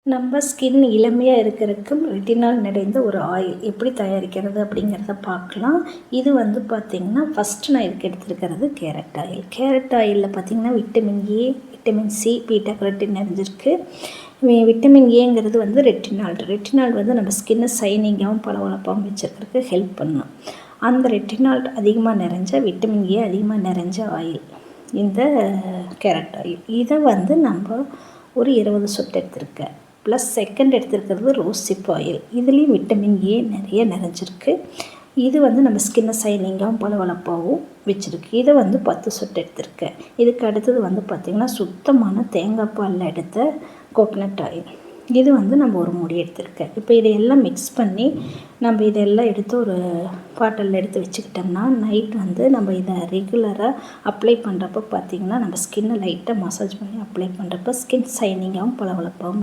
நம்ம ஸ்கின் இளமையாக இருக்கிறதுக்கும் ரெட்டினால் நிறைந்த ஒரு ஆயில் எப்படி தயாரிக்கிறது அப்படிங்கிறத பார்க்கலாம். இது வந்து பார்த்திங்கன்னா ஃபஸ்ட்டு நான் இதுக்கு எடுத்துருக்கிறது கேரட் ஆயில். கேரட் ஆயிலில் பார்த்திங்கன்னா vitamin A, vitamin C, beta carotene நிறைஞ்சிருக்கு. விட்டமின் ஏங்கிறது வந்து ரெட்டினால் வந்து நம்ம ஸ்கின்னை சைனிங்காகவும் பளபளப்பாகவும் வச்சுருக்கிறதுக்கு ஹெல்ப் பண்ணும். அந்த ரெட்டினால் அதிகமாக நிறைஞ்ச விட்டமின் ஏ அதிகமாக நிறைஞ்ச ஆயில் இந்த கேரட் ஆயில். இதை வந்து நம்ம ஒரு 20 சொட்டு எடுத்திருக்கேன். ப்ளஸ் செகண்ட் எடுத்துருக்கிறது ரோசிப் ஆயில். இதுலேயும் விட்டமின் ஏ நிறைய நிறைஞ்சிருக்கு. இது வந்து நம்ம ஸ்கின்னை சைனிங்காகவும் பளபளப்பாகவும் வச்சுருக்கு. இதை வந்து 10 சொட்டு எடுத்திருக்கேன். இதுக்கு அடுத்தது வந்து பார்த்திங்கன்னா சுத்தமான தேங்காய் பாலில் எடுத்த கோகனட் ஆயில். இது வந்து நம்ம ஒரு மூடி எடுத்திருக்கேன். இப்போ இதையெல்லாம் மிக்ஸ் பண்ணி நம்ம இதெல்லாம் எடுத்து ஒரு பாட்டிலில் எடுத்து வச்சுக்கிட்டோம்னா நைட் வந்து நம்ம இதை ரெகுலராக அப்ளை பண்ணுறப்ப பார்த்திங்கன்னா நம்ம ஸ்கின்னை லைட்டாக மசாஜ் பண்ணி அப்ளை பண்ணுறப்ப ஸ்கின் சைனிங்காகவும் பளபளப்பாகவும்